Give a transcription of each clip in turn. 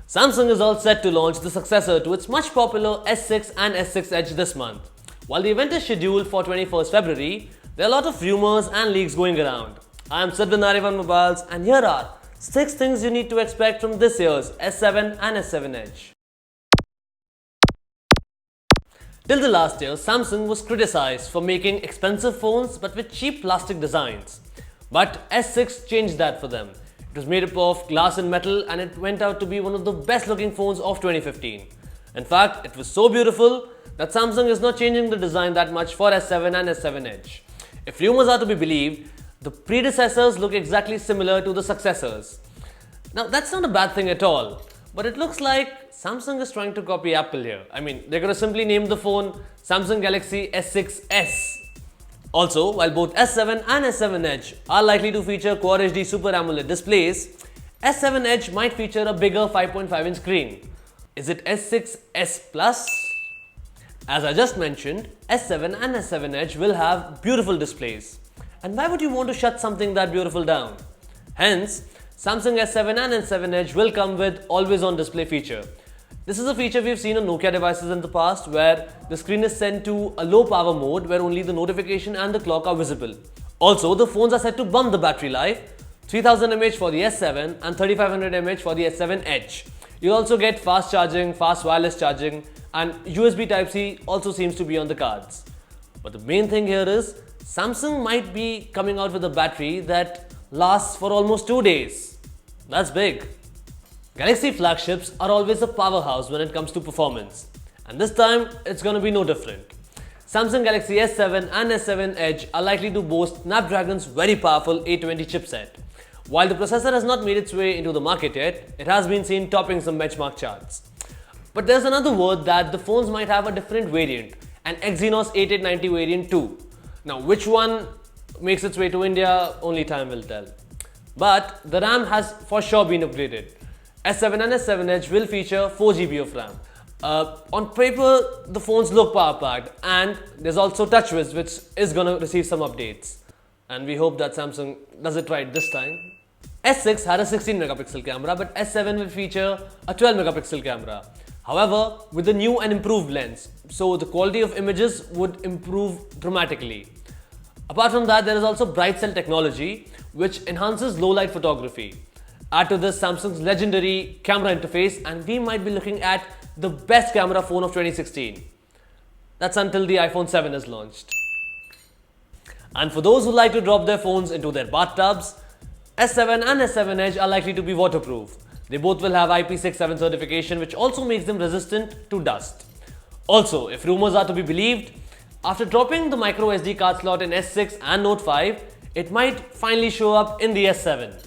Samsung is all set to launch the successor to its much popular S6 and S6 Edge this month. While the event is scheduled for 21st February, there are a lot of rumors and leaks going around. I am Feburary on mobiles, and here are 6 things you need to expect from this year's S7 and S7 Edge. Till the last year, Samsung was criticized for making expensive phones but with cheap plastic designs. But S6 changed that for them. It was made up of glass and metal, and it went out to be one of the best looking phones of 2015. In fact, it was so beautiful that Samsung is not changing the design that much for S7 and S7 Edge. If rumors are to be believed, the predecessors look exactly similar to the successors. Now that's not a bad thing at all, but it looks like Samsung is trying to copy Apple here. I mean, they're going to simply name the phone Samsung Galaxy S6s. Also, while both S7 and S7 Edge are likely to feature Quad HD Super AMOLED displays, S7 Edge might feature a bigger 5.5-inch screen. Is it S6s Plus? As I just mentioned, S7 and S7 Edge will have beautiful displays. And why would you want to shut something that beautiful down? Hence, Samsung S7 and S7 Edge will come with always-on display feature. This is a feature we've seen on Nokia devices in the past, where the screen is sent to a low power mode where only the notification and the clock are visible. Also, the phones are set to bump the battery life, 3000 mAh for the S7 and 3500 mAh for the S7 Edge. You'll also get fast charging, fast wireless charging, and USB Type-C also seems to be on the cards. But the main thing here is, Samsung might be coming out with a battery that lasts for almost 2 days. That's big. Galaxy flagships are always a powerhouse when it comes to performance, and this time it's going to be no different. Samsung Galaxy S7 and S7 Edge are likely to boast Snapdragon's very powerful 820 chipset. While the processor has not made its way into the market yet, it has been seen topping some benchmark charts. But there's another word that the phones might have a different variant, an Exynos 8890 variant too. Now, which one makes its way to India, only time will tell. But the RAM has for sure been upgraded. S7 and S7 Edge will feature 4GB of RAM. On paper, the phones look power-packed, and there's also TouchWiz, which is going to receive some updates. And we hope that Samsung does it right this time. S6 had a 16 megapixel camera, but S7 will feature a 12 megapixel camera. However, with a new and improved lens, so the quality of images would improve dramatically. Apart from that, there is also bright cell technology, which enhances low light photography. Add to this Samsung's legendary camera interface, and we might be looking at the best camera phone of 2016. That's until the iPhone 7 is launched. And for those who like to drop their phones into their bathtubs, S7 and S7 Edge are likely to be waterproof. They both will have IP67 certification, which also makes them resistant to dust. Also, if rumors are to be believed, after dropping the micro SD card slot in S6 and Note 5, it might finally show up in the S7.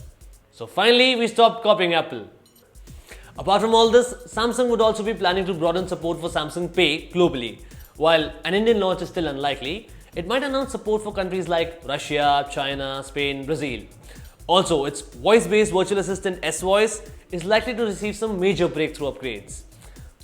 So finally, we stopped copying Apple. Apart from all this, Samsung would also be planning to broaden support for Samsung Pay globally. While an Indian launch is still unlikely, it might announce support for countries like Russia, China, Spain, Brazil. Also, its voice-based virtual assistant S-Voice is likely to receive some major breakthrough upgrades.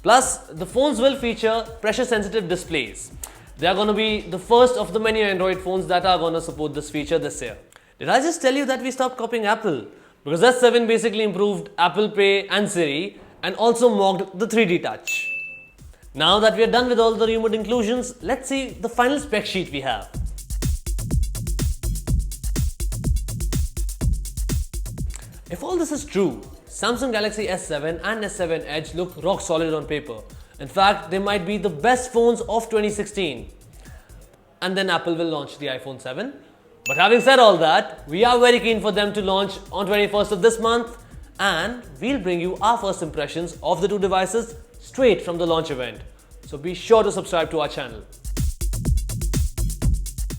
Plus, the phones will feature pressure-sensitive displays. They are going to be the first of the many Android phones that are going to support this feature this year. Did I just tell you that we stopped copying Apple? Because S7 basically improved Apple Pay and Siri, and also mocked the 3D touch. Now that we are done with all the rumored inclusions, let's see the final spec sheet we have. If all this is true, Samsung Galaxy S7 and S7 Edge look rock solid on paper. In fact, they might be the best phones of 2016. And then Apple will launch the iPhone 7. But having said all that, we are very keen for them to launch on 21st of this month, and we'll bring you our first impressions of the two devices straight from the launch event. So be sure to subscribe to our channel.